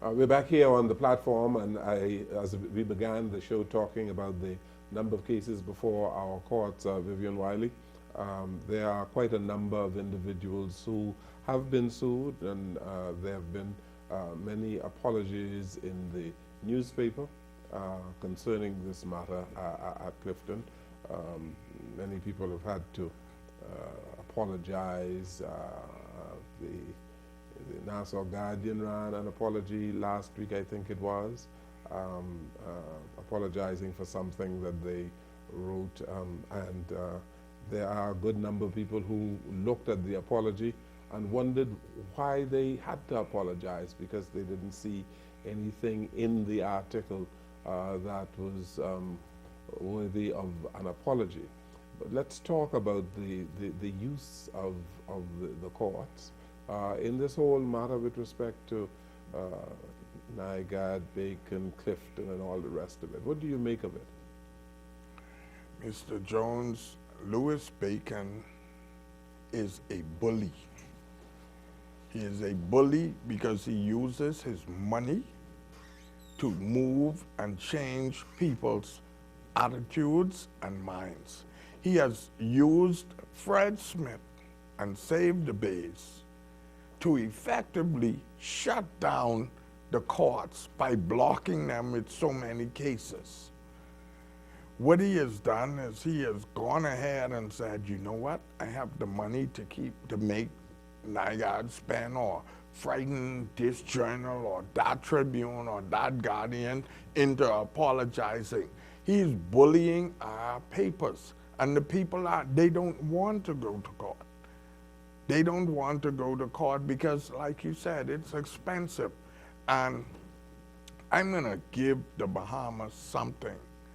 We're back here on the platform, and as we began the show talking about the number of cases before our courts, Vivian Whylly, there are quite a number of individuals who have been sued, and there have been many apologies in the newspaper concerning this matter at Clifton. Many people have had to apologize. The Nassau Guardian ran an apology last week, I think it was, apologizing for something that they wrote. And there are a good number of people who looked at the apology and wondered why they had to apologize, because they didn't see anything in the article that was worthy of an apology. But let's talk about the use of the courts in this whole matter with respect to Nygaard, Bacon, Clifton, and all the rest of it. What do you make of it? Mr. Jones, Louis Bacon is a bully. He is a bully because he uses his money to move and change people's attitudes and minds. He has used Fred Smith and Save the Bays to effectively shut down the courts by blocking them with so many cases. What he has done is he has gone ahead and said, you know what, I have the money to make Nygaard spend, or frighten this journal or that Tribune or that Guardian into apologizing. He's bullying our papers, and the people they don't want to go to court. They don't want to go to court because, like you said, it's expensive. And I'm going to give the Bahamas something,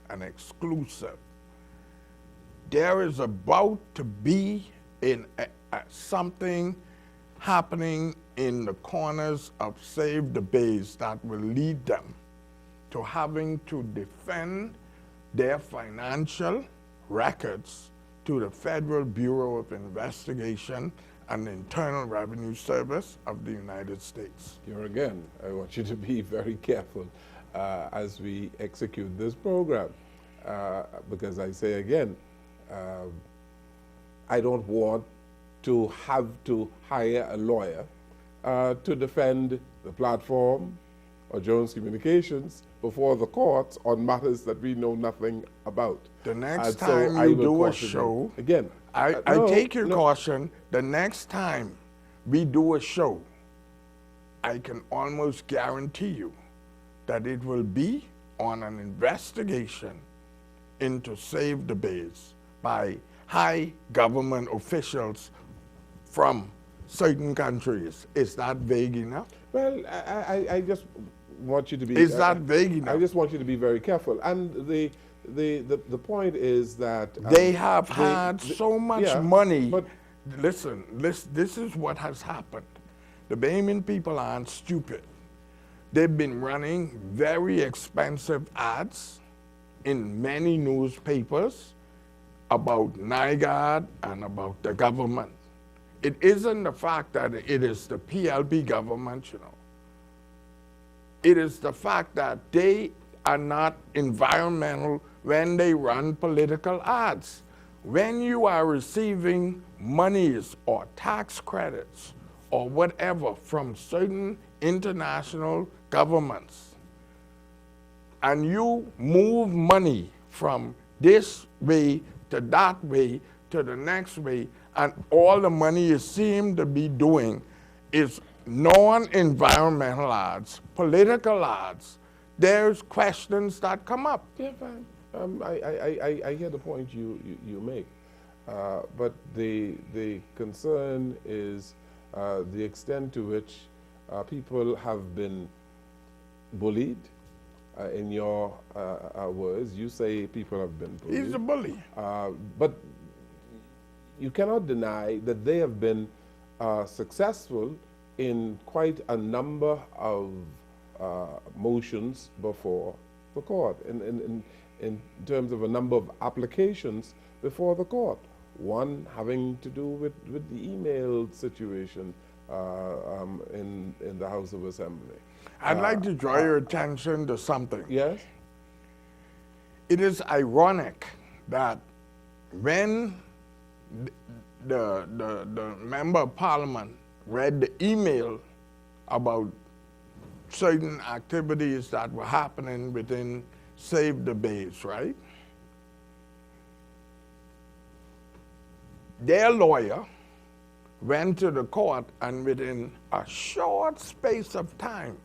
an exclusive. There is about to be something happening in the corners of Save the Bays that will lead them to having to defend their financial records to the Federal Bureau of Investigation and the Internal Revenue Service of the United States. Here again, I want you to be very careful as we execute this program, because I say again, I don't want to have to hire a lawyer to defend the platform or Jones Communications before the courts on matters that we know nothing about. The next time you do a show, again, I take your caution. The next time we do a show, I can almost guarantee you that it will be on an investigation into Save the Bays by high government officials from certain countries. Is that vague enough? Well, I just want you to be... Is that vague enough? I just want you to be very careful. And the point is that... they have had so much money. But listen, this is what has happened. The Bahamian people aren't stupid. They've been running very expensive ads in many newspapers about Nygaard and about the government. It isn't the fact that it is the PLP government, you know. It is the fact that they are not environmental when they run political ads. When you are receiving monies or tax credits or whatever from certain international governments, and you move money from this way to that way to the next way, and all the money you seem to be doing is non-environmental ads, political ads, there's questions that come up. Yeah, fine. I hear the point you make. But the concern is the extent to which people have been bullied. In your words, you say people have been bullied. He's a bully. But you cannot deny that they have been successful in quite a number of motions before the court, in terms of a number of applications before the court. One having to do with the email situation in the House of Assembly. I'd like to draw your attention to something. Yes? It is ironic that when the member of parliament read the email about certain activities that were happening within Save the Base, right? Their lawyer went to the court and within a short space of time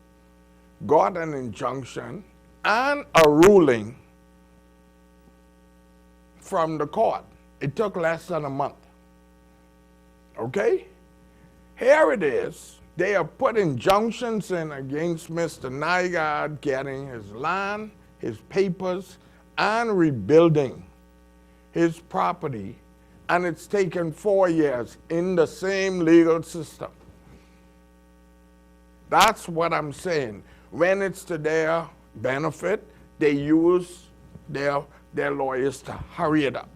got an injunction and a ruling from the court. It took less than a month. Okay? Here it is. They have put injunctions in against Mr. Nygaard getting his land, his papers, and rebuilding his property. And it's taken 4 years in the same legal system. That's what I'm saying. When it's to their benefit, they use their lawyers to hurry it up.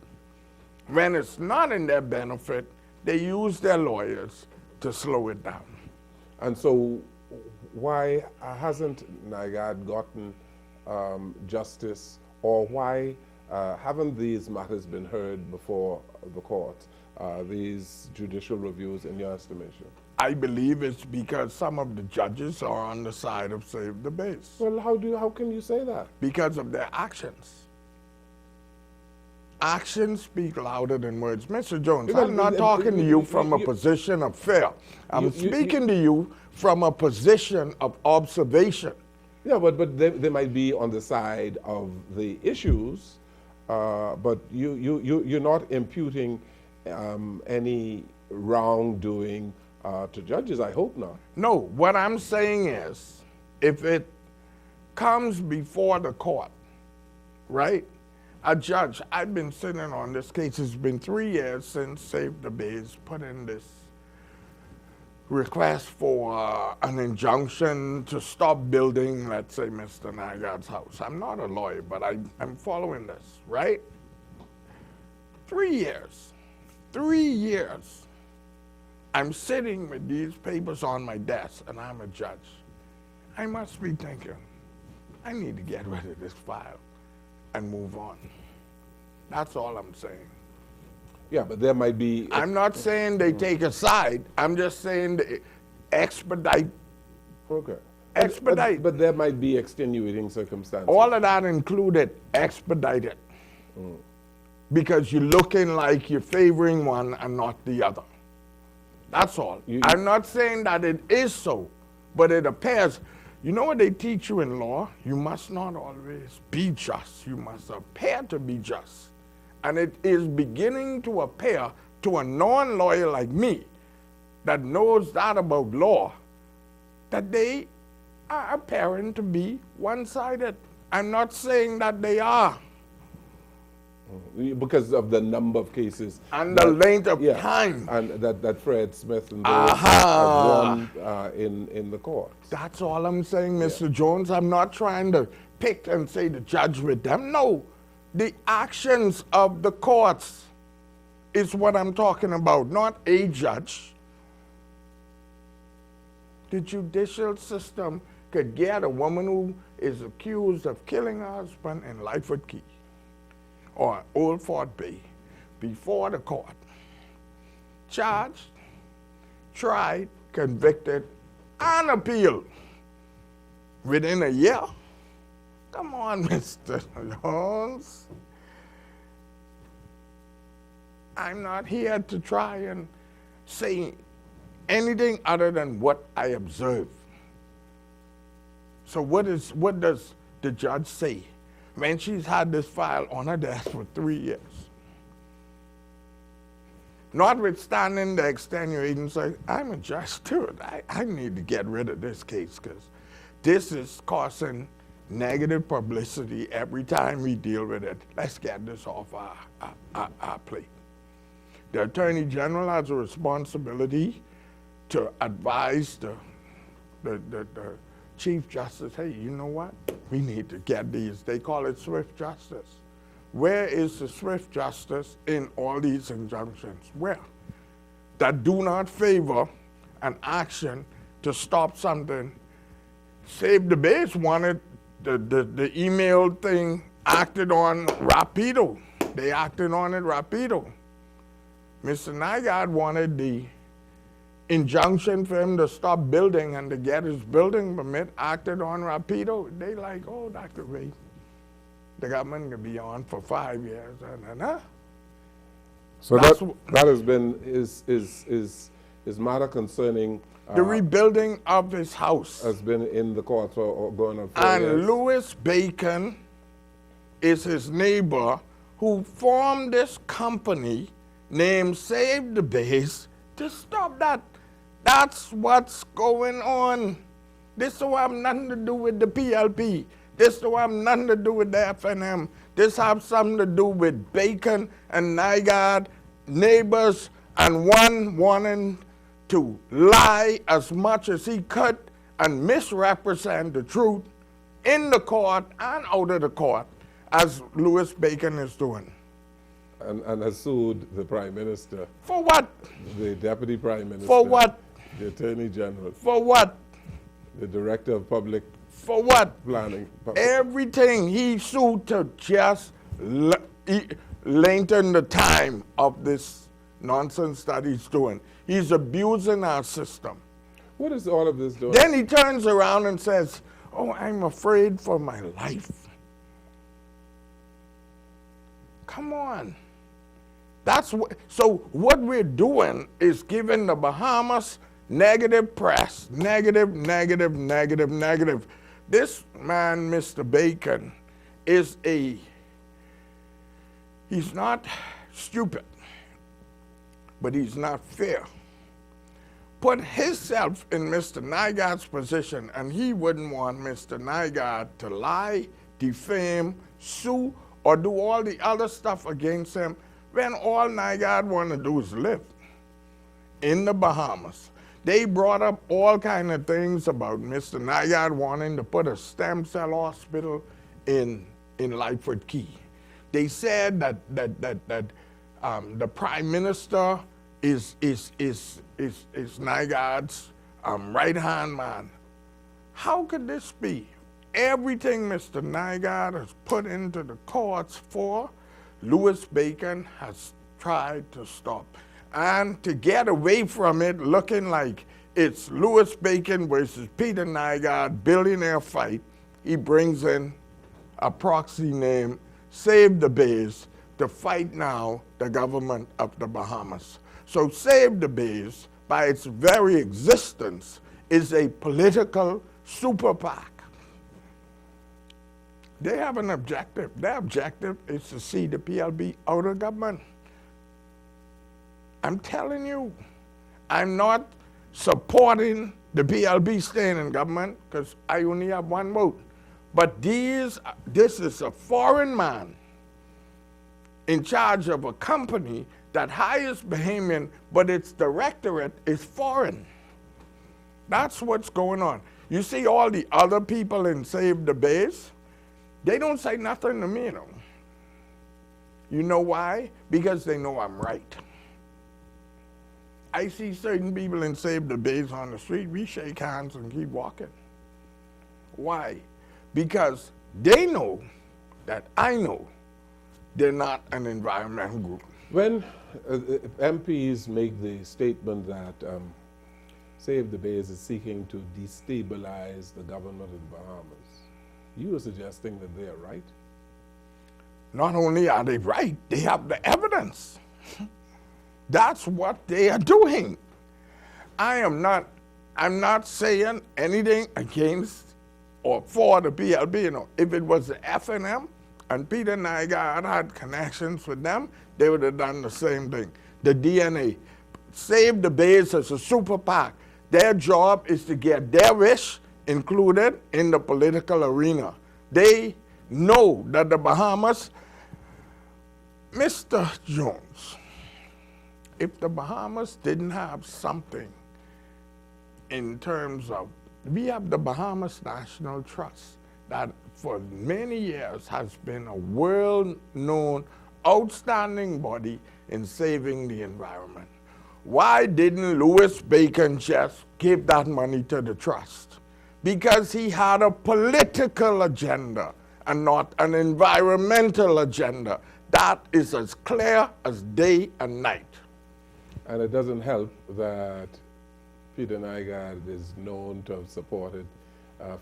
When it's not in their benefit, they use their lawyers to slow it down. And so why hasn't Nygaard gotten justice, or why haven't these matters been heard before the court, these judicial reviews, in your estimation? I believe it's because some of the judges are on the side of Save the Base. Well, how can you say that? Because of their actions. Actions speak louder than words. Mr. Jones, I'm not talking to you from a position of fear. I'm speaking to you from a position of observation. Yeah, but they might be on the side of the issues, but you're not imputing any wrongdoing to judges, I hope not. No, what I'm saying is, if it comes before the court, right? A judge, I've been sitting on this case, it's been 3 years since Save the Base put in this request for an injunction to stop building, let's say, Mr. Nygaard's house. I'm not a lawyer, but I'm following this, right? 3 years. 3 years. I'm sitting with these papers on my desk, and I'm a judge. I must be thinking, I need to get rid of this file and move on. That's all I'm saying. Yeah, but there might be... I'm not saying they take a side. I'm just saying they expedite. Okay. Expedite. But there might be extenuating circumstances. All of that included expedited. Because you're looking like you're favoring one and not the other. That's all. I'm not saying that it is so, but it appears. You know what they teach you in law? You must not always be just. You must appear to be just. And it is beginning to appear to a non-lawyer like me that knows that about law, that they are appearing to be one-sided. I'm not saying that they are. Because of the number of cases. And the length of time. And that Fred Smith and those have won in the court. That's all I'm saying, Mr. Jones. I'm not trying to pick and say the judge with them. No, the actions of the courts is what I'm talking about, not a judge. The judicial system could get a woman who is accused of killing her husband in Lightfoot Key or Old Fort Bay before the court, charged, tried, convicted, and appealed within a year. Come on, Mr. Jones. I'm not here to try and say anything other than what I observe. So what does the judge say when she's had this file on her desk for 3 years? Notwithstanding the extenuating, say, I'm a judge too. I need to get rid of this case because this is causing negative publicity every time we deal with it. Let's get this off our plate. The Attorney General has a responsibility to advise the Chief Justice, hey, you know what? We need to get these. They call it swift justice. Where is the swift justice in all these injunctions? Where? That do not favor an action to stop something. Save the Base wanted the email thing acted on rapido. They acted on it rapido. Mr. Nygaard wanted the injunction for him to stop building and to get his building permit acted on rapido. They like, oh, Dr. Ray, the government can be on for 5 years. So that has been is matter concerning the rebuilding of his house has been in the court for going on 4 years. And Louis Bacon is his neighbor who formed this company named Save the Base to stop that. That's what's going on. This don't have nothing to do with the PLP. This don't have nothing to do with the FNM. This has something to do with Bacon and Nygaard, neighbors, and one wanting to lie as much as he could and misrepresent the truth in the court and out of the court, as Louis Bacon is doing. And has sued the Prime Minister. For what? The Deputy Prime Minister. For what? The Attorney General. For what? The Director of Public For what? Planning. Everything he sued to just lengthen the time of this nonsense that he's doing. He's abusing our system. What is all of this doing? Then he turns around and says, oh, I'm afraid for my life. Come on. So what we're doing is giving the Bahamas negative press, negative. This man, Mr. Bacon, he's not stupid, but he's not fair. Put himself in Mr. Nygaard's position, and he wouldn't want Mr. Nygaard to lie, defame, sue, or do all the other stuff against him, when all Nygaard want to do is live in the Bahamas. They brought up all kind of things about Mr. Nygaard wanting to put a stem cell hospital in Lightfoot Key. They said that the Prime Minister is Nygaard's right-hand man. How could this be? Everything Mr. Nygaard has put into the courts for, Louis Bacon has tried to stop. And to get away from it, looking like it's Louis Bacon versus Peter Nygaard billionaire fight, he brings in a proxy named Save the Base to fight now the government of the Bahamas. So Save the Base, by its very existence, is a political super PAC. They have an objective. Their objective is to see the PLB out of government. I'm telling you, I'm not supporting the PLB staying in government because I only have one vote. But this is a foreign man in charge of a company that hires Bahamian, but its directorate is foreign. That's what's going on. You see all the other people in Save the Base, they don't say nothing to me, though. You know why? Because they know I'm right. I see certain people in Save the Base on the street, we shake hands and keep walking. Why? Because they know that I know they're not an environmental group. When MPs make the statement that Save the Base is seeking to destabilize the government of the Bahamas, you are suggesting that they are right? Not only are they right, they have the evidence. That's what they are doing. I'm not saying anything against or for the PLB. You know, if it was the FNM and Peter Nygaard had connections with them, they would have done the same thing. The DNA. Save the Base as a super PAC. Their job is to get their wish included in the political arena. They know that the Bahamas, Mr. Jones, if the Bahamas didn't have something in terms of, we have the Bahamas National Trust that for many years has been a world-known, outstanding body in saving the environment. Why didn't Louis Bacon just give that money to the trust? Because he had a political agenda and not an environmental agenda. That is as clear as day and night. And it doesn't help that Peter Nygaard is known to have supported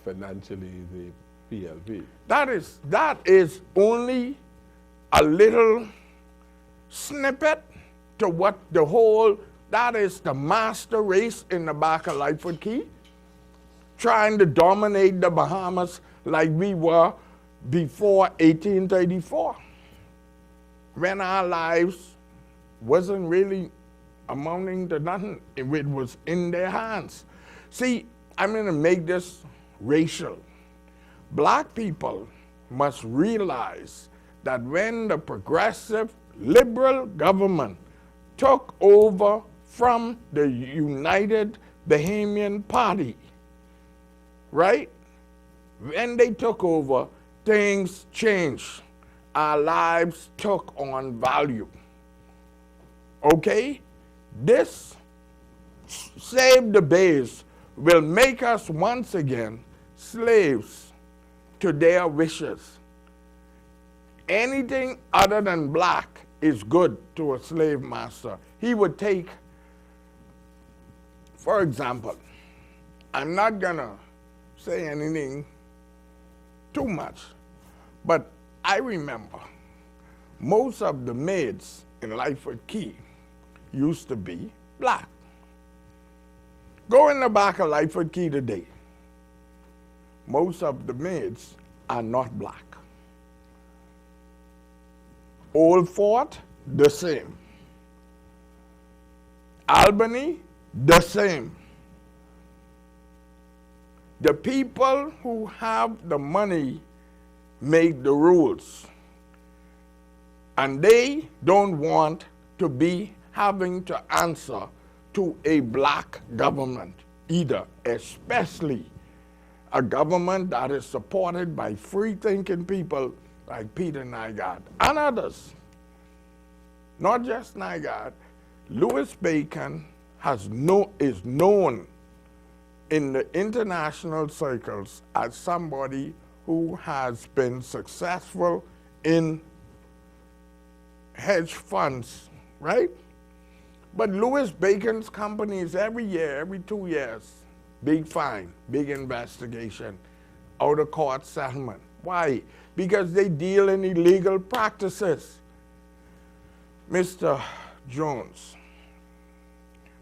financially the PLV. That is only a little snippet to what the whole, that is the master race in the back of Lightfoot Key, trying to dominate the Bahamas like we were before 1834, when our lives wasn't really amounting to nothing. It was in their hands. See, I'm going to make this racial. Black people must realize that when the progressive liberal government took over from the United Bahamian Party, right? When they took over, things changed. Our lives took on value. Okay? This Save the Base will make us once again slaves to their wishes. Anything other than black is good to a slave master. He would take, for example, I'm not gonna say anything too much, but I remember most of the maids in Lightfoot Key used to be black. Go in the back of Lightfoot Key today. Most of the maids are not black. Old Fort, the same. Albany, the same. The people who have the money make the rules. And they don't want to be having to answer to a black government either, especially a government that is supported by free-thinking people like Peter Nygaard and others. Not just Nygaard. Louis Bacon is known in the international circles as somebody who has been successful in hedge funds, right? But Louis Bacon's companies every year, every 2 years, big fine, big investigation, out of court settlement. Why? Because they deal in illegal practices. Mr. Jones,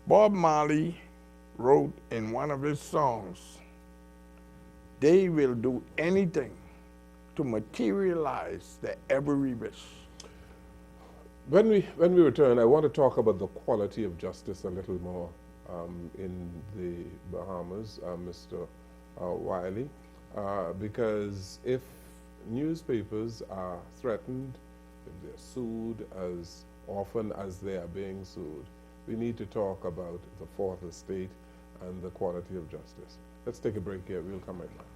Bob Marley wrote in one of his songs, they will do anything to materialize their every wish. When we return, I want to talk about the quality of justice a little more in the Bahamas, Mr. Whylly, because if newspapers are threatened, if they're sued as often as they are being sued, we need to talk about the fourth estate and the quality of justice. Let's take a break here. We'll come right back.